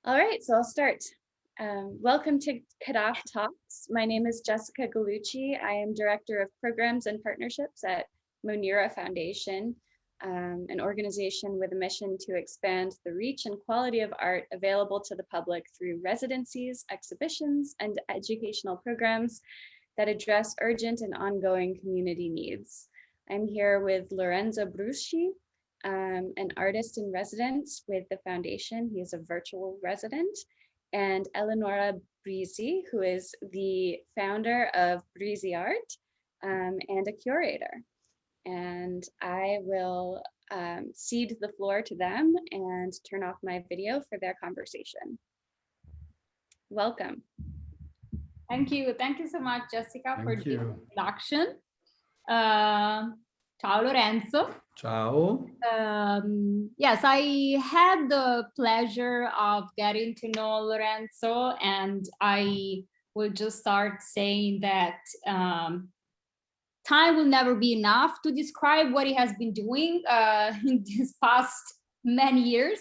All right, so I'll start. Welcome to CADAF Talks. My name is Jessica Galucci. I am Director of Programs and Partnerships at Monira Foundation, an organization with a mission to expand the reach and quality of art available to the public through residencies, exhibitions, and educational programs that address urgent and ongoing community needs. I'm here with Lorenzo Bruschi, an artist in residence with the foundation. He is a virtual resident. And Eleonora Brizi, who is the founder of Brizi Art and a curator. And I will cede the floor to them and turn off my video for their conversation. Welcome. Thank you. Thank you so much, Jessica, for the introduction. Ciao, Lorenzo. Ciao. Yes, I had the pleasure of getting to know Lorenzo, and I will just start saying that time will never be enough to describe what he has been doing in these past many years.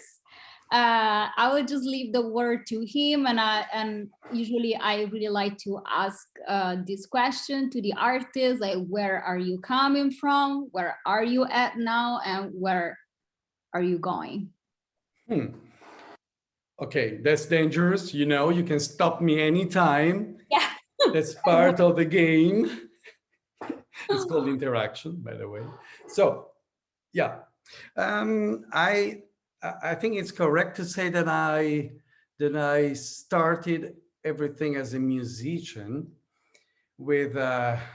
I will just leave the word to him, and usually I really like to ask this question to the artists, like, where are you coming from, where are you at now, and where are you going? Okay, that's dangerous. You know, you can stop me anytime. Yeah. That's part of the game. It's called interaction, by the way. So, yeah, I think it's correct to say that I started everything as a musician with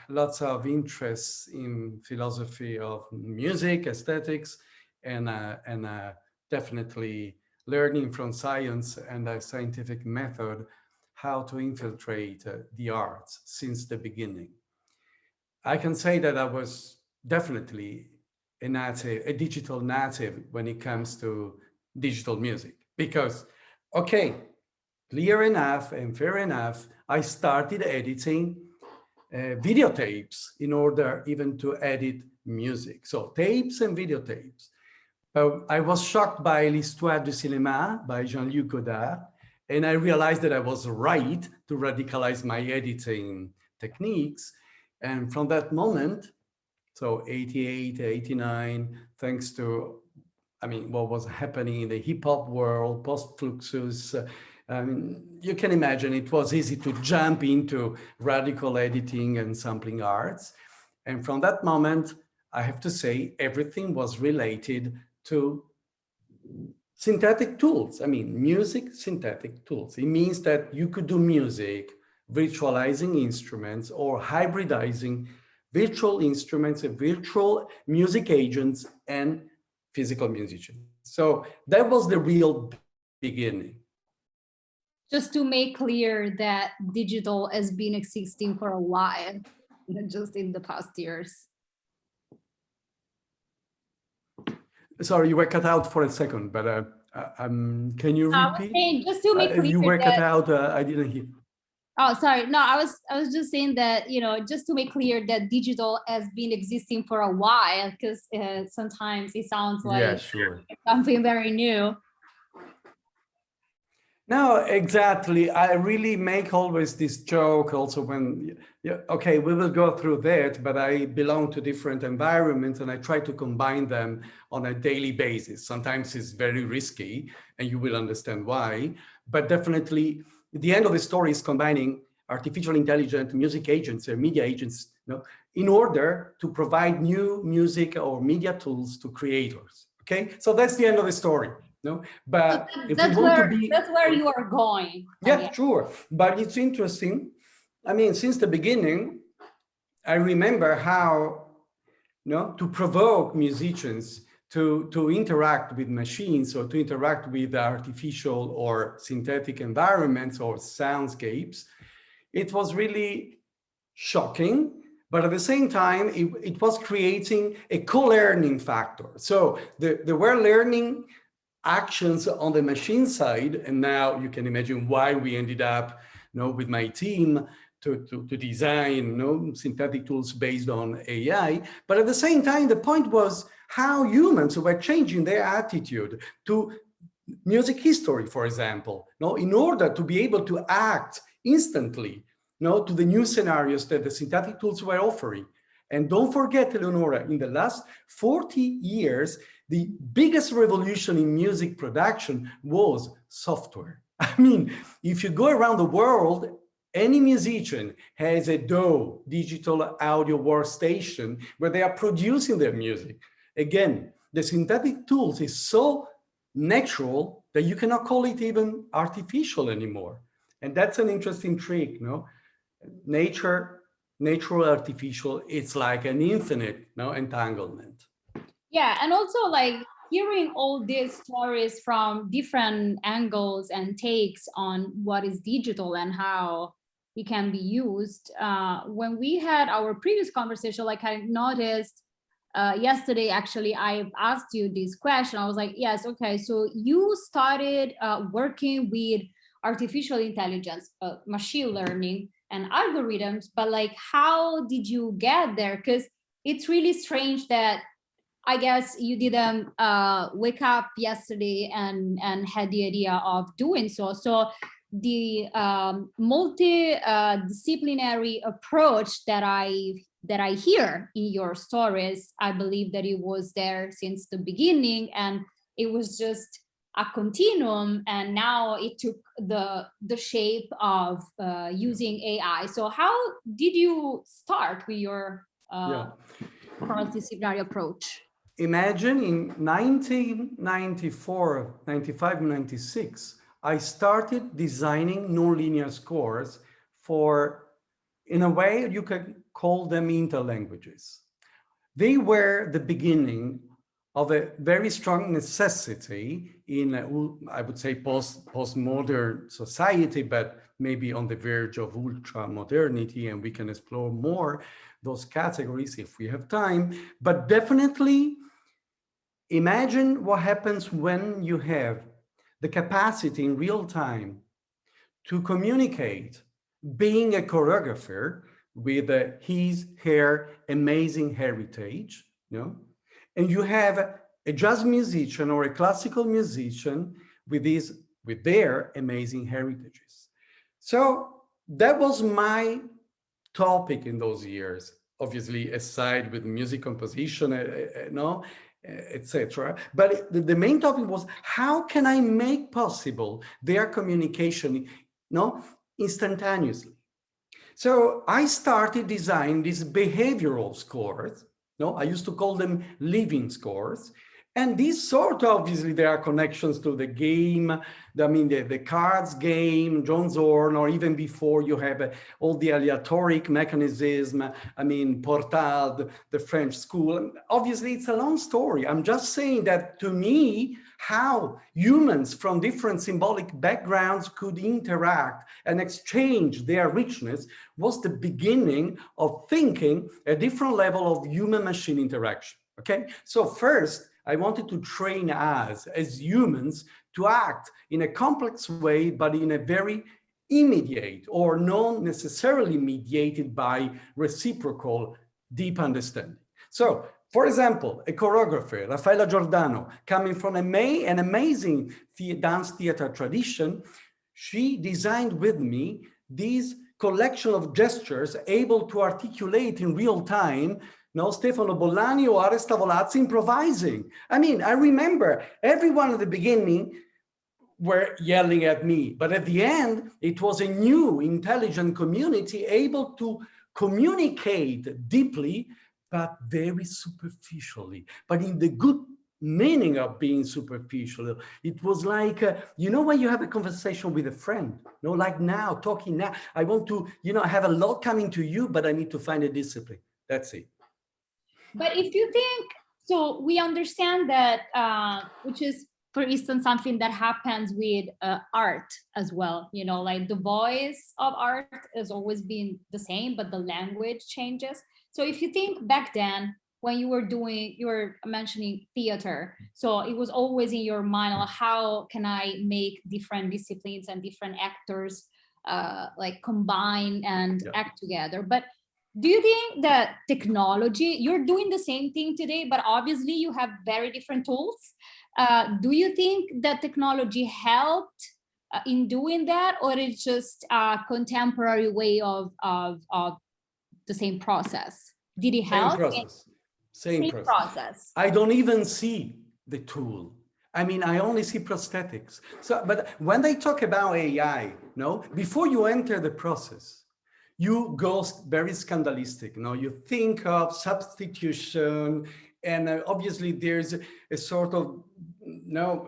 lots of interests in philosophy of music, aesthetics, and definitely learning from science and a scientific method how to infiltrate the arts since the beginning. I can say that I was definitely a digital native when it comes to digital music, because, okay, clear enough and fair enough, I started editing videotapes in order even to edit music. So tapes and videotapes. I was shocked by L'Histoire du cinéma by Jean-Luc Godard, and I realized that I was right to radicalize my editing techniques. And from that moment, so 88, 89, thanks to, I mean, what was happening in the hip hop world, post-Fluxus, you can imagine it was easy to jump into radical editing and sampling arts. And from that moment, I have to say, everything was related to synthetic tools. I mean, music synthetic tools. It means that you could do music, virtualizing instruments, or hybridizing virtual instruments and virtual music agents and physical musicians. So that was the real beginning. Just to make clear that digital has been existing for a while, not just in the past years. Sorry, you were cut out for a second, but can you repeat? I was saying, just to make clear, you were cut out. I didn't hear. Oh, sorry. No, I was just saying that, you know, just to make clear that digital has been existing for a while, because sometimes it sounds like something very new. No, exactly. I really make always this joke also when, okay, we will go through that, but I belong to different environments and I try to combine them on a daily basis. Sometimes it's very risky and you will understand why, but definitely the end of the story is combining artificial intelligence, music agents, or media agents, you know, in order to provide new music or media tools to creators. Okay, so that's the end of the story. No, but if that's we want where to be, that's where you are going. Yeah, sure. But it's interesting. I mean, since the beginning, I remember how, you know, to provoke musicians to interact with machines or to interact with artificial or synthetic environments or soundscapes. It was really shocking, but at the same time, it was creating a co-learning factor. So there were learning actions on the machine side, and now you can imagine why we ended up, you know, with my team to design, you know, synthetic tools based on AI. But at the same time, the point was how humans were changing their attitude to music history, for example, no, in order to be able to act instantly, no, to the new scenarios that the synthetic tools were offering. And don't forget, Eleonora, in the last 40 years, the biggest revolution in music production was software. I mean, if you go around the world, any musician has a DAW, digital audio workstation, where they are producing their music. Again, the synthetic tools is so natural that you cannot call it even artificial anymore. And that's an interesting trick, no? Natural, artificial, it's like an infinite, no, entanglement. Yeah, and also like hearing all these stories from different angles and takes on what is digital and how it can be used. When we had our previous conversation, like I noticed yesterday, actually, I asked you this question. I was like, yes, okay, so you started working with artificial intelligence, machine learning and algorithms, but like, how did you get there? Because it's really strange that I guess you didn't wake up yesterday and had the idea of doing so. So the multidisciplinary approach that I hear in your stories, I believe that it was there since the beginning, and it was just a continuum, and now it took the shape of using AI. So how did you start with your cross-disciplinary approach? Imagine in 1994, 95, 96, I started designing nonlinear scores for, in a way, you could call them interlanguages. They were the beginning of a very strong necessity in, I would say, postmodern society, but maybe on the verge of ultra modernity, and we can explore more those categories if we have time. But definitely, imagine what happens when you have the capacity in real time to communicate, being a choreographer with her amazing heritage, you know, and you have a jazz musician or a classical musician with their amazing heritages. So that was my topic in those years, obviously aside with music composition, etc. But the main topic was, how can I make possible their communication, instantaneously? So I started designing these behavioral scores. I used to call them living scores. And these sort of, obviously, there are connections to the game. The cards game, John Zorn, or even before, you have all the aleatoric mechanism. Portal, the French school. Obviously, it's a long story. I'm just saying that, to me, how humans from different symbolic backgrounds could interact and exchange their richness was the beginning of thinking a different level of human-machine interaction. Okay, so first, I wanted to train us as humans to act in a complex way, but in a very immediate or not necessarily mediated by reciprocal deep understanding. So, for example, a choreographer, Raffaella Giordano, coming from an amazing dance theater tradition, she designed with me these collection of gestures able to articulate in real time Stefano Bollani or Ares Tavolazzi improvising. I remember everyone at the beginning were yelling at me, but at the end, it was a new intelligent community able to communicate deeply, but very superficially, but in the good meaning of being superficial. It was like, when you have a conversation with a friend, like now, talking now, I want to, I have a lot coming to you, but I need to find a discipline. That's it. But if you think, so we understand that, which is, for instance, something that happens with art as well, like the voice of art has always been the same, but the language changes. So if you think back then, when you were mentioning theater, so it was always in your mind, how can I make different disciplines and different actors like combine and act together? But do you think that technology, you're doing the same thing today, but obviously you have very different tools. Do you think that technology helped in doing that, or it's just a contemporary way of the same process? Did it Same help? process. Same process. Process. I don't even see the tool. I mean, I only see prosthetics. So, but when they talk about AI, no, before you enter the process, you go very scandalistic. No, you think of substitution, and obviously there's a sort of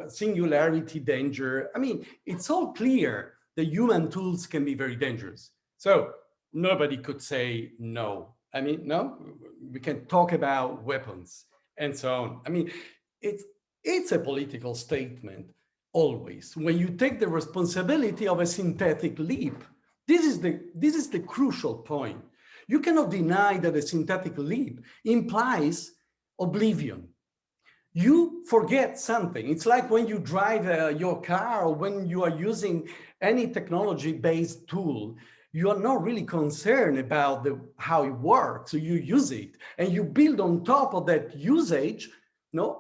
singularity danger. I mean, it's all clear that human tools can be very dangerous. So nobody could say no. I mean, no, we can talk about weapons and so on. I mean, it's a political statement always. When you take the responsibility of a synthetic leap, this is the crucial point. You cannot deny that a synthetic leap implies oblivion. You forget something. It's like when you drive your car, or when you are using any technology-based tool, you are not really concerned about how it works. So you use it, and you build on top of that usage,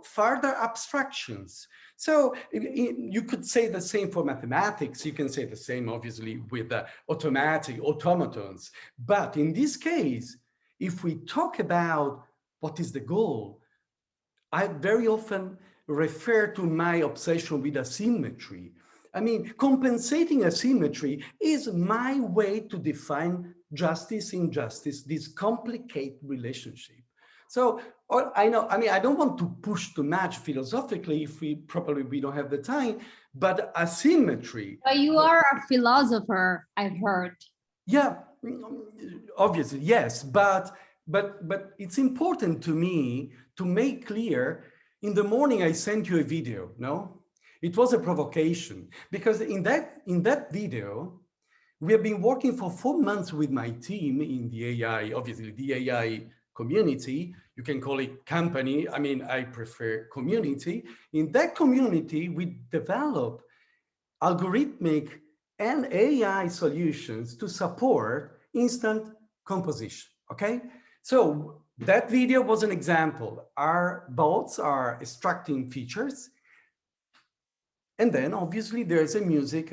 further abstractions. So you could say the same for mathematics. You can say the same, obviously, with automatic automatons. But in this case, if we talk about what is the goal, I very often refer to my obsession with asymmetry. I mean, compensating asymmetry is my way to define justice, injustice, this complicated relationship. So I know, I mean, I don't want to push too much philosophically if we don't have the time, but asymmetry. But you are a philosopher, I've heard. Yeah, obviously, yes, but it's important to me to make clear. In the morning, I sent you a video, no? It was a provocation, because in that video, we have been working for 4 months with my team in the AI, obviously the AI community. You can call it company. I mean, I prefer community. In that community, we develop algorithmic and AI solutions to support instant composition, okay? So that video was an example. Our bots are extracting features. And then obviously there's a music,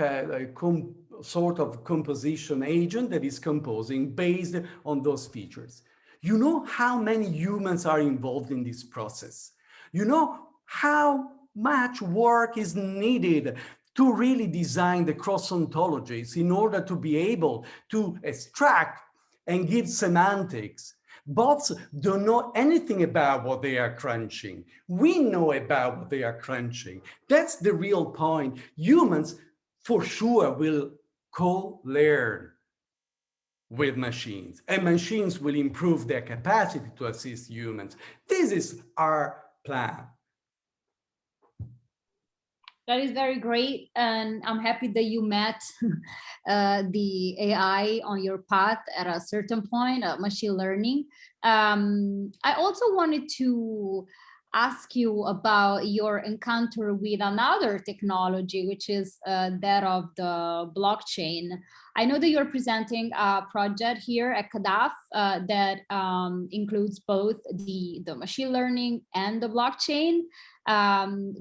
sort of composition agent that is composing based on those features. You know how many humans are involved in this process. You know how much work is needed to really design the cross ontologies in order to be able to extract and give semantics. Bots don't know anything about what they are crunching. We know about what they are crunching. That's the real point. Humans, for sure, will co-learn with machines, and machines will improve their capacity to assist humans. This is our plan. That is very great, and I'm happy that you met the AI on your path at a certain point, machine learning. I also wanted to ask you about your encounter with another technology, which is that of the blockchain. I know that you're presenting a project here at CADAF that includes both the machine learning and the blockchain.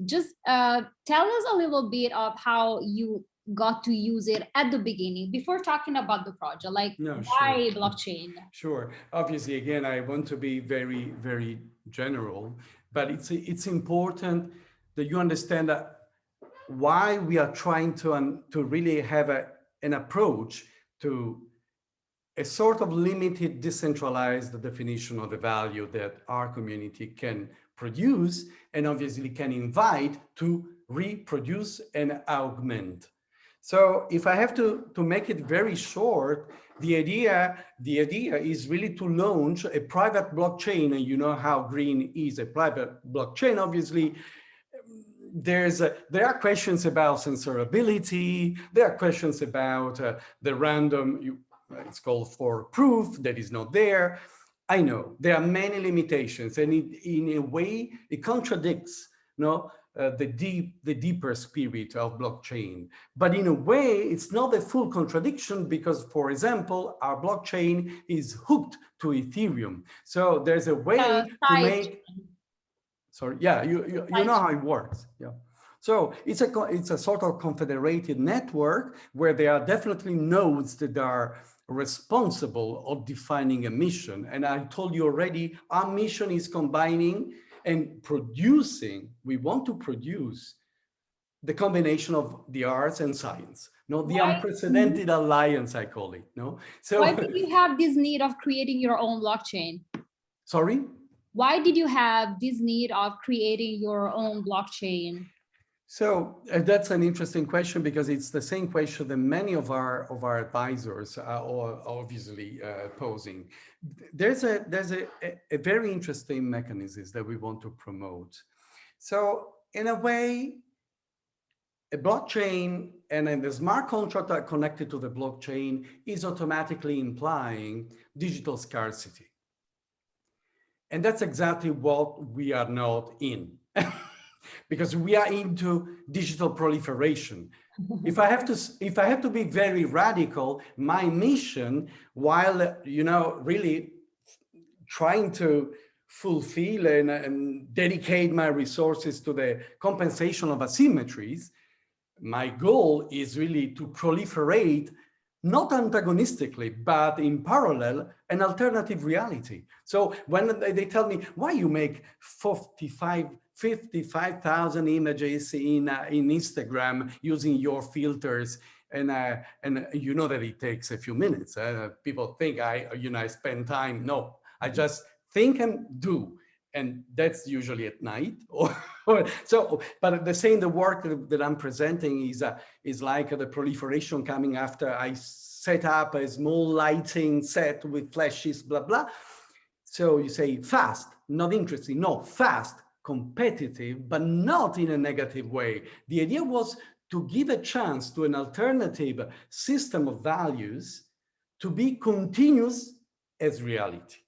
Just tell us a little bit of how you got to use it at the beginning before talking about the project, like why blockchain? Sure. Obviously, again, I want to be very, very general, but it's important that you understand that why we are trying to really have an approach to a sort of limited, decentralized definition of the value that our community can produce, and obviously can invite to reproduce and augment. So if I have to make it very short, the idea is really to launch a private blockchain, and you know how green is a private blockchain. Obviously, there are questions about censorability. There are questions about the random. It's called for proof that is not there. I know there are many limitations, and in a way it contradicts, the deeper spirit of blockchain. But in a way, it's not a full contradiction, because, for example, our blockchain is hooked to Ethereum. So there's a way to make Sorry, yeah, you know how it works, yeah. So it's a sort of confederated network where there are definitely nodes that are responsible of defining a mission. And I told you already, our mission is combining and producing. We want to produce the combination of the arts and science. No, the unprecedented alliance, I call it. No, so why did you have this need of creating your own blockchain? Sorry. Why did you have this need of creating your own blockchain? So that's an interesting question, because it's the same question that many of our advisors are obviously posing. There's a very interesting mechanism that we want to promote. So in a way, a blockchain and then the smart contract that are connected to the blockchain is automatically implying digital scarcity. And that's exactly what we are not in. Because we are into digital proliferation. If I have to be very radical, my mission, while really trying to fulfill and dedicate my resources to the compensation of asymmetries, my goal is really to proliferate, not antagonistically, but in parallel, an alternative reality. So when they tell me, why you make 55,000 images in Instagram using your filters, and you know that it takes a few minutes. People think I spend time. No, I just think and do. And that's usually at night. So, but the work that I'm presenting is like the proliferation coming after I set up a small lighting set with flashes, blah, blah. So you say fast, not interesting. No, fast, competitive, but not in a negative way. The idea was to give a chance to an alternative system of values to be continuous as reality.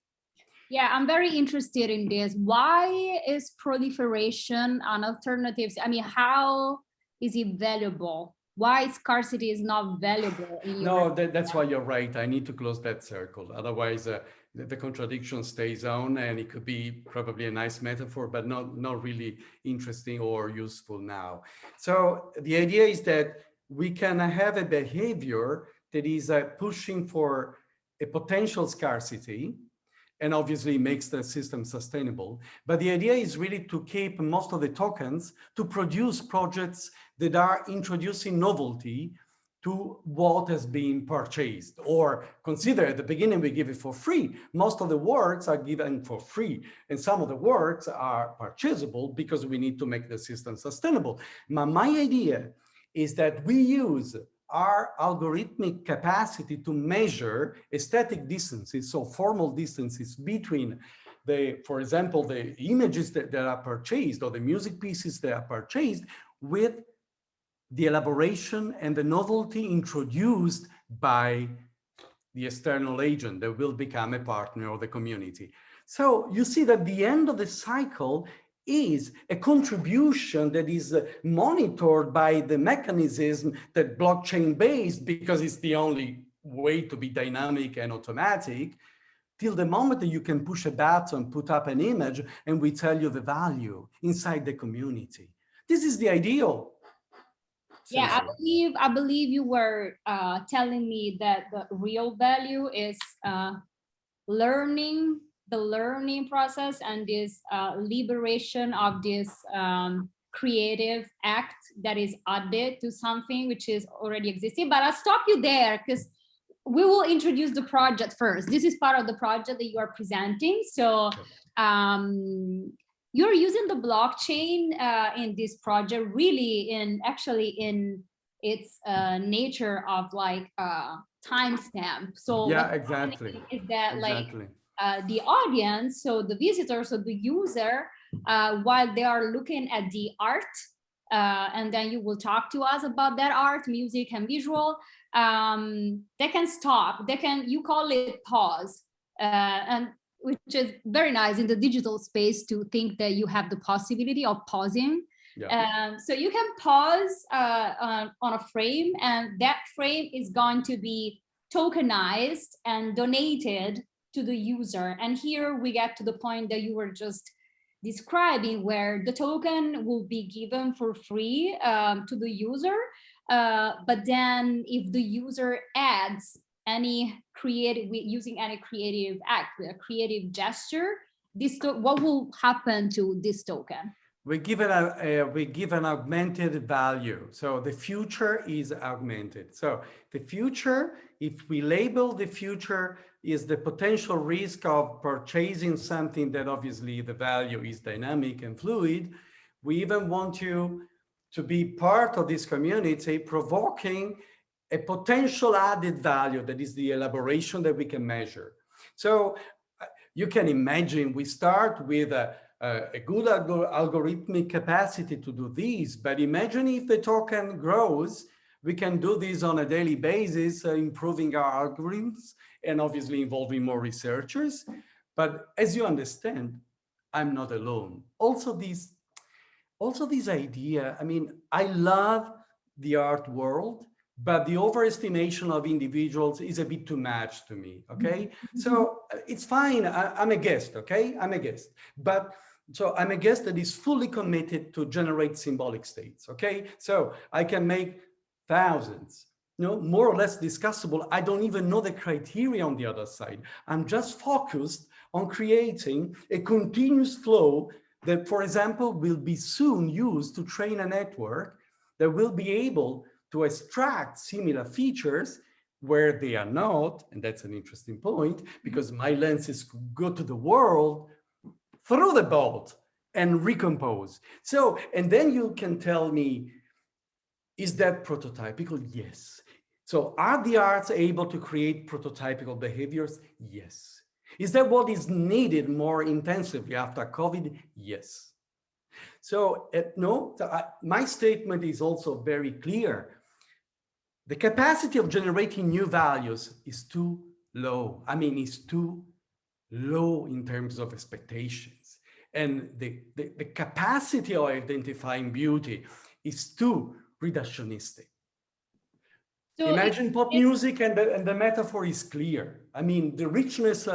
Yeah, I'm very interested in this. Why is proliferation an alternative? I mean, how is it valuable? Why scarcity is not valuable? No, that's why you're right. I need to close that circle. Otherwise, the contradiction stays on, and it could be probably a nice metaphor, but not really interesting or useful now. So the idea is that we can have a behavior that is pushing for a potential scarcity, and obviously makes the system sustainable. But the idea is really to keep most of the tokens to produce projects that are introducing novelty to what has been purchased. Or consider at the beginning we give it for free. Most of the works are given for free, and some of the works are purchasable because we need to make the system sustainable. My idea is that we use our algorithmic capacity to measure aesthetic distances, so formal distances between for example, the images that are purchased or the music pieces that are purchased, with the elaboration and the novelty introduced by the external agent that will become a partner of the community. So you see that the end of the cycle is a contribution that is monitored by the mechanism that blockchain based, because it's the only way to be dynamic and automatic, till the moment that you can push a button, put up an image, and we tell you the value inside the community. This is the ideal. Yeah, I believe you were telling me that the real value is learning, the learning process, and this liberation of this creative act that is added to something which is already existing. But I'll stop you there, because we will introduce the project first. This is part of the project that you are presenting. So you're using the blockchain in this project, really in its nature of like timestamp. So yeah, exactly. Is that exactly. Like the audience, so the visitor, so the user, while they are looking at the art, and then you will talk to us about that art, music and visual, they can stop, you call it pause, and which is very nice in the digital space to think that you have the possibility of pausing. Yeah. So you can pause on a frame, and that frame is going to be tokenized and donated to the user. And here we get to the point that you were just describing, where the token will be given for free to the user. But then if the user adds any creative, using any creative act, a creative gesture, what will happen to this token? We give an augmented value. So the future is augmented. So the future, if we label the future, is the potential risk of purchasing something that obviously the value is dynamic and fluid. We even want you to be part of this community, provoking a potential added value that is the elaboration that we can measure. So you can imagine we start with a good algorithmic capacity to do this, but imagine if the token grows, we can do this on a daily basis, improving our algorithms and obviously involving more researchers. But as you understand, I'm not alone. Also this idea, I mean, I love the art world, but the overestimation of individuals is a bit too much to me, okay? So it's fine, I'm a guest, okay? I'm a guest, but so I'm a guest that is fully committed to generate symbolic states, okay? So I can make thousands, you know, more or less discussable. I don't even know the criteria on the other side. I'm just focused on creating a continuous flow that, for example, will be soon used to train a network that will be able to extract similar features where they are not, and that's an interesting point, because my lenses go to the world through the bolt and recompose. So, and then you can tell me, is that prototypical? Yes. So are the arts able to create prototypical behaviors? Yes. Is that what is needed more intensively after COVID? Yes. So no, my statement is also very clear. The capacity of generating new values is too low. I mean, it's too low in terms of expectations. And the capacity of identifying beauty is too reductionistic. So imagine pop music, and the metaphor is clear. I mean, the richness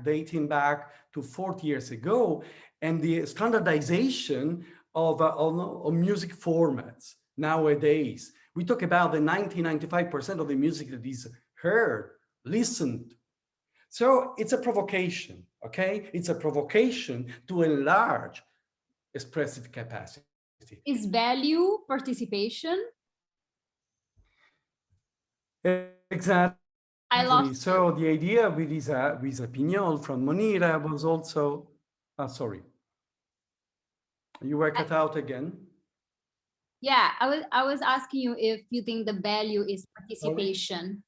dating back to 40 years ago, and the standardization of music formats nowadays. We talk about the 95% of the music that is heard, listened. So it's a provocation, okay? It's a provocation to enlarge expressive capacity. Is value participation? Exactly. I love so the idea with Lisa Pignol from Monira was also, sorry, you were cut out again. Yeah, I was asking you if you think the value is participation.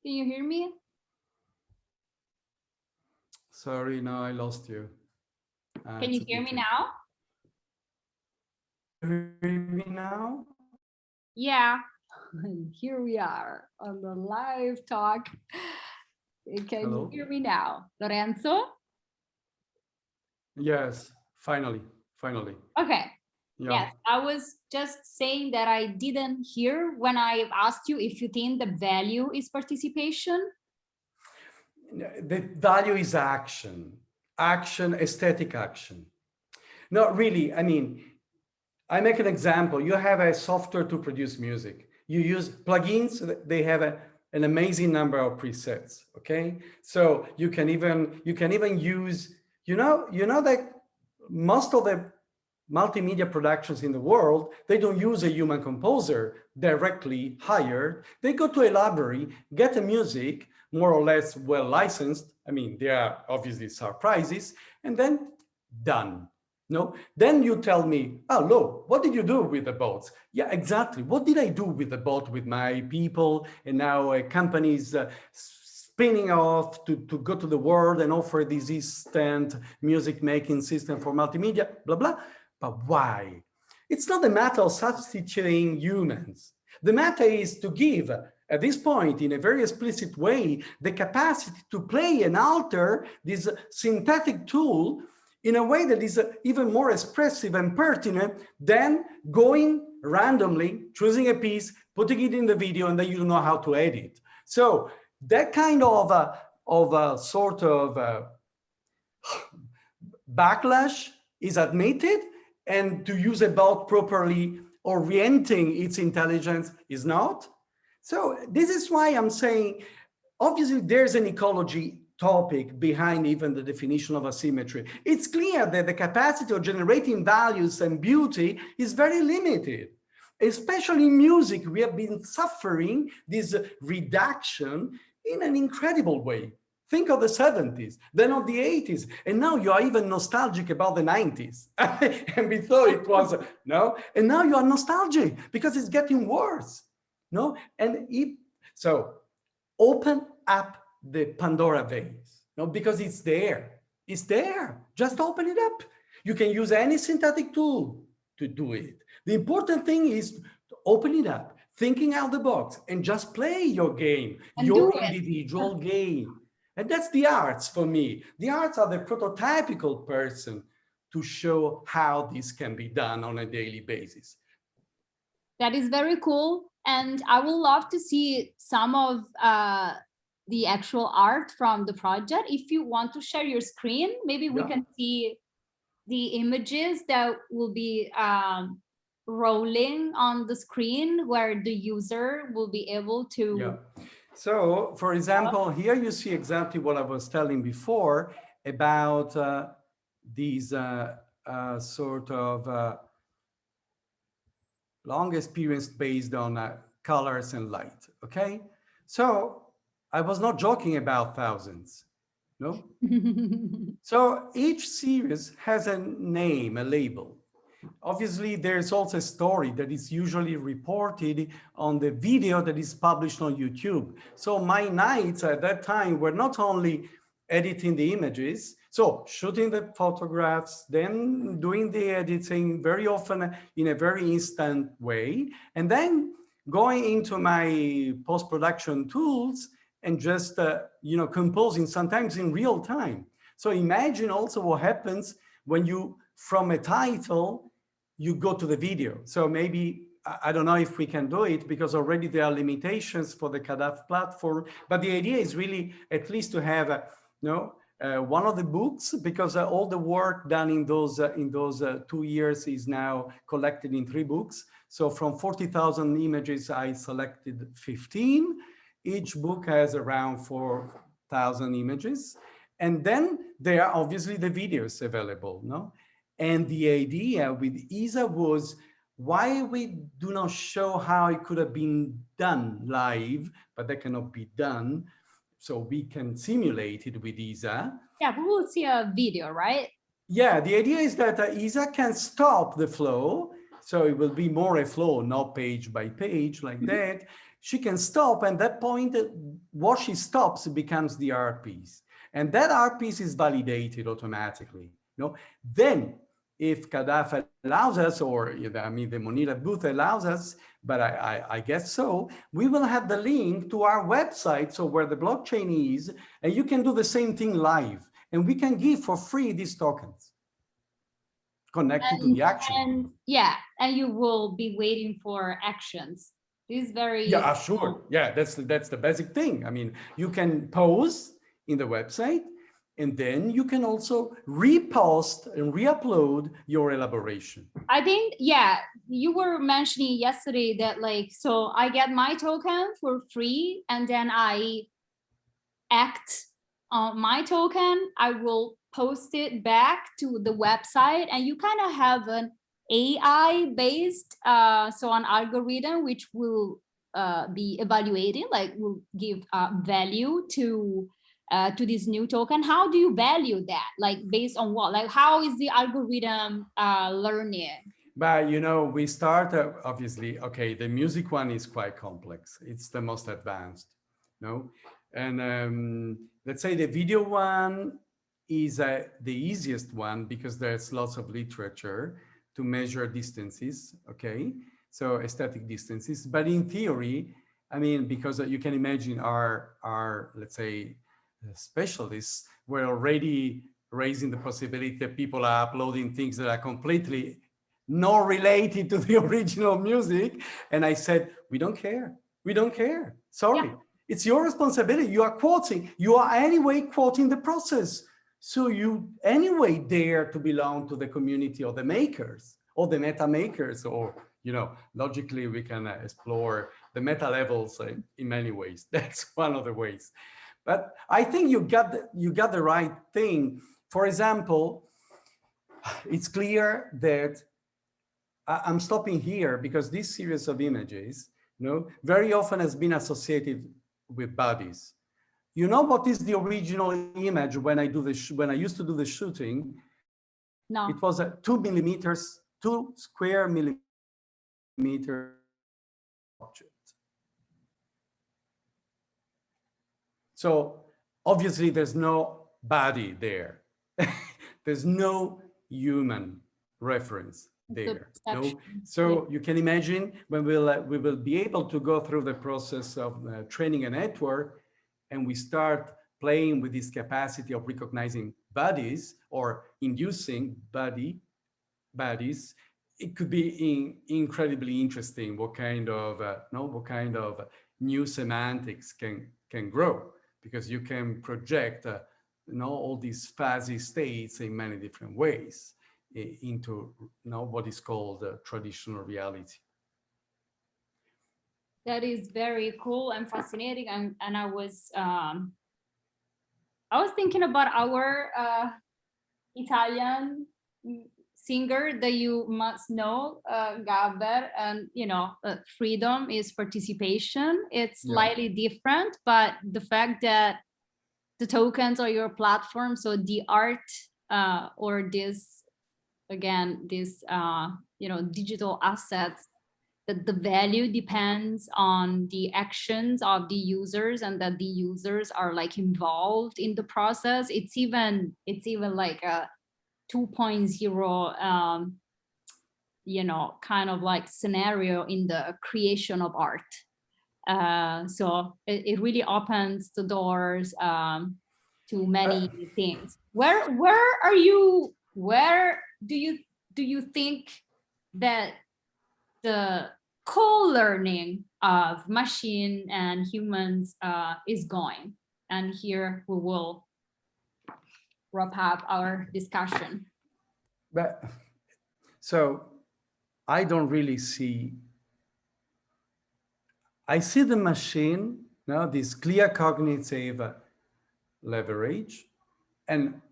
Can you hear me? Sorry, no, I lost you. Can you hear me now? Can you hear me now? Yeah. Here we are on the live talk. Can you hear me now, Lorenzo? Yes, finally. Okay. Yeah. Yes, I was just saying that I didn't hear when I asked you if you think the value is participation. The value is action, aesthetic action. Not really, I mean, I make an example. You have a software to produce music. You use plugins, they have an amazing number of presets, okay? So you can even use, you know that most of the multimedia productions in the world, they don't use a human composer directly hired. They go to a library, get the music, more or less well licensed. I mean, there are obviously surprises, and then done. No, then you tell me, oh, Lo, what did you do with the bots? Yeah, exactly. What did I do with the bot, with my people, and now companies spinning off to go to the world and offer this instant music making system for multimedia, blah, blah. But why? It's not a matter of substituting humans. The matter is to give, at this point, in a very explicit way, the capacity to play and alter this synthetic tool in a way that is even more expressive and pertinent than going randomly, choosing a piece, putting it in the video, and then you don't know how to edit. So that kind of of a sort of backlash is admitted, and to use a bot properly orienting its intelligence is not. So this is why I'm saying, obviously there's an ecology topic behind even the definition of asymmetry. It's clear that the capacity of generating values and beauty is very limited. Especially in music, we have been suffering this reduction in an incredible way. Think of the 70s, then of the 80s, and now you are even nostalgic about the 90s. And we thought it was, no, and now you are nostalgic because it's getting worse, no? And so open up the Pandora vase, no, because it's there, just open it up. You can use any synthetic tool to do it. The important thing is to open it up, thinking out the box, and just play your game, And your do it. individual game. And that's the arts for me. The arts are the prototypical person to show how this can be done on a daily basis. That is very cool. And I would love to see some of the actual art from the project. If you want to share your screen, maybe we can see the images that will be rolling on the screen where the user will be able to. Yeah. So, for example, here you see exactly what I was telling before about these sort of long experience based on colors and light, okay? So I was not joking about thousands, no? So each series has a name, a label. Obviously, there's also a story that is usually reported on the video that is published on YouTube. So my nights at that time were not only editing the images, so shooting the photographs, then doing the editing very often in a very instant way, and then going into my post-production tools and just, composing sometimes in real time. So imagine also what happens when you, from a title, you go to the video. So maybe, I don't know if we can do it because already there are limitations for the CADAF platform, but the idea is really at least to have, one of the books, because all the work done in those 2 years is now collected in 3 books. So from 40,000 images, I selected 15. Each book has around 4,000 images. And then there are obviously the videos available, no? And the idea with ISA was why we do not show how it could have been done live, but that cannot be done. So we can simulate it with ISA. Yeah, we will see a video, right? Yeah, the idea is that ISA can stop the flow. So it will be more a flow, not page by page like that. She can stop, and at that point, what she stops becomes the art piece. And that art piece is validated automatically. Then, if CADAF allows us, or the Monira booth allows us, but I guess so, we will have the link to our website, so where the blockchain is, and you can do the same thing live. And we can give for free these tokens connected to the action. And you will be waiting for actions. This is very sure. Yeah, that's the basic thing. I mean, you can pose in the website, and then you can also repost and re-upload your elaboration. I think, you were mentioning yesterday that so I get my token for free, and then I act on my token. I will post it back to the website, and you kind of have an AI based, so an algorithm which will be evaluating, will give value to this new token. How do you value that? Based on what? How is the algorithm learning? But we start obviously. Okay, the music one is quite complex. It's the most advanced, no? And let's say the video one is the easiest one because there's lots of literature to measure distances. Okay, so aesthetic distances. But in theory, I mean, because you can imagine our let's say specialists were already raising the possibility that people are uploading things that are completely not related to the original music. And I said, we don't care. We don't care. Sorry. It's your responsibility. You are quoting, you are anyway quoting the process. So you anyway dare to belong to the community of the makers or the meta makers, or, you know, logically we can explore the meta levels in many ways. That's one of the ways. But I think you got the right thing. For example, it's clear that I'm stopping here because this series of images, you know, very often has been associated with bodies. You know what is the original image when I used to do the shooting? No. It was a 2 square millimeter object. So obviously there's no body there. There's no human reference there. No. So you can imagine when we will be able to go through the process of training a network, and we start playing with this capacity of recognizing bodies or inducing bodies, it could be incredibly interesting what kind of new semantics can grow, because you can project all these fuzzy states in many different ways into what is called traditional reality. That is very cool and fascinating, and I was thinking about our Italian singer that you must know, Gabber, and you know, freedom is participation. It's slightly different, but the fact that the tokens are your platform, so the art or this, again, this you know, digital assets, that the value depends on the actions of the users, and that the users are like involved in the process. It's even like a 2.0 you know, kind of like scenario in the creation of art. So it really opens the doors to many things. Where do you think that the co-learning of machine and humans is going? And here we will wrap up our discussion. But so I don't really see. I see the machine now, this clear cognitive leverage, and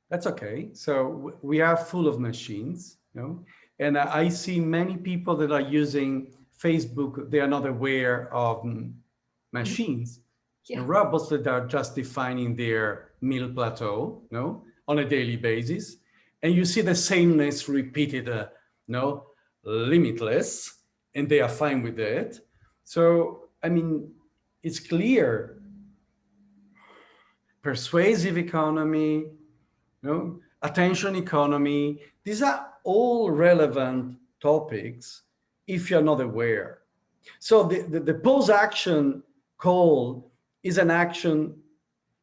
that's okay. So we are full of machines, you know, and I see many people that are using Facebook. They are not aware of machines. And robots that are just defining their meal plateau, you know, on a daily basis. And you see the sameness repeated, limitless, and they are fine with it. So, I mean, it's clear. Persuasive economy, attention economy, these are all relevant topics if you're not aware. So the post-action call is an action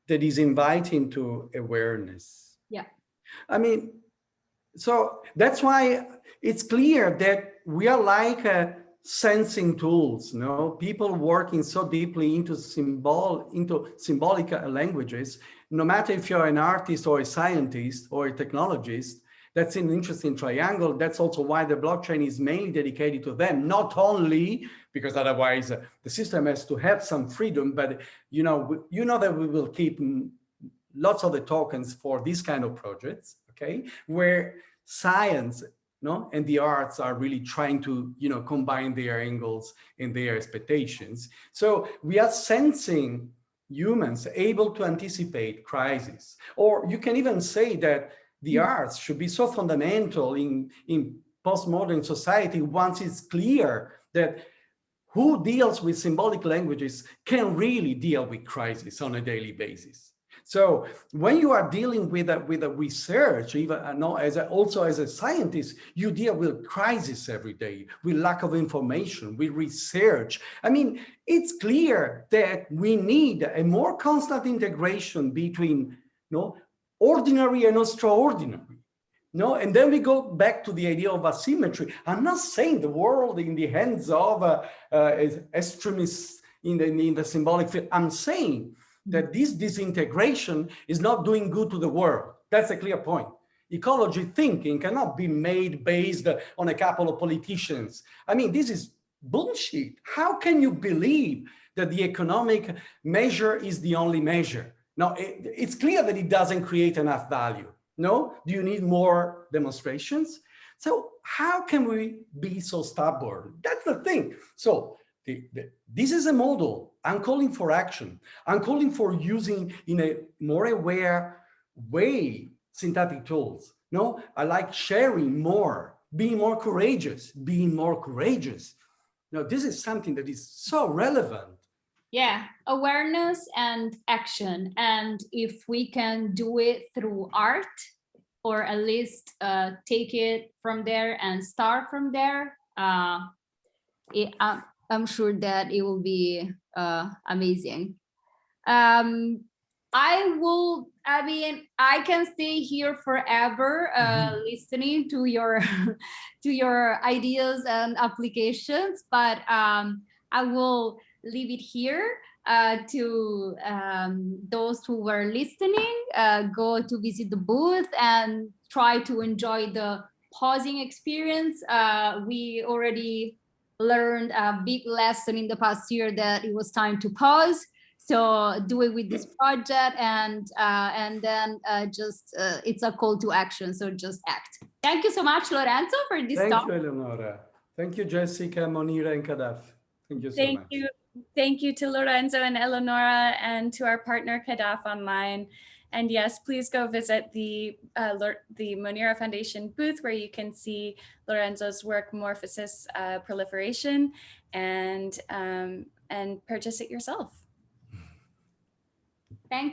that is inviting to awareness. Yeah. I mean, so that's why it's clear that we are like sensing tools, people working so deeply into symbolic languages. No matter if you're an artist or a scientist or a technologist, that's an interesting triangle. That's also why the blockchain is mainly dedicated to them, not only because otherwise the system has to have some freedom, but you know that we will keep lots of the tokens for these kind of projects, okay, where science and the arts are really trying to combine their angles and their expectations. So we are sensing humans able to anticipate crises. Or you can even say that the arts should be so fundamental in postmodern society once it's clear that who deals with symbolic languages can really deal with crisis on a daily basis. So when you are dealing with a research, even also as a scientist, you deal with crisis every day, with lack of information, with research. I mean, it's clear that we need a more constant integration between ordinary and extraordinary. And then we go back to the idea of asymmetry. I'm not saying the world in the hands of extremists in the symbolic field. I'm saying that this disintegration is not doing good to the world. That's a clear point. Ecology thinking cannot be made based on a couple of politicians. I mean, this is bullshit. How can you believe that the economic measure is the only measure? Now, it's clear that it doesn't create enough value. No? Do you need more demonstrations? So how can we be so stubborn? That's the thing. So this is a model. I'm calling for action. I'm calling for using in a more aware way synthetic tools. No, I like sharing more, being more courageous, being more courageous. Now, this is something that is so relevant. Yeah, awareness and action. And if we can do it through art, or at least take it from there and start from there, I'm sure that it will be amazing. I mean, I can stay here forever listening to your to your ideas and applications, but I will leave it here to those who were listening. Go to visit the booth and try to enjoy the pausing experience. We already learned a big lesson in the past year that it was time to pause. So do it with this project, and then just it's a call to action. So just act. Thank you so much, Lorenzo, for this talk. Thank you, Eleonora. Thank you, Jessica, Monira, and CADAF. Thank you so much. Thank you to Lorenzo and Eleonora, and to our partner CADAF Online. And yes, please go visit the Monira Foundation booth, where you can see Lorenzo's work, Morphosis Proliferation, and purchase it yourself.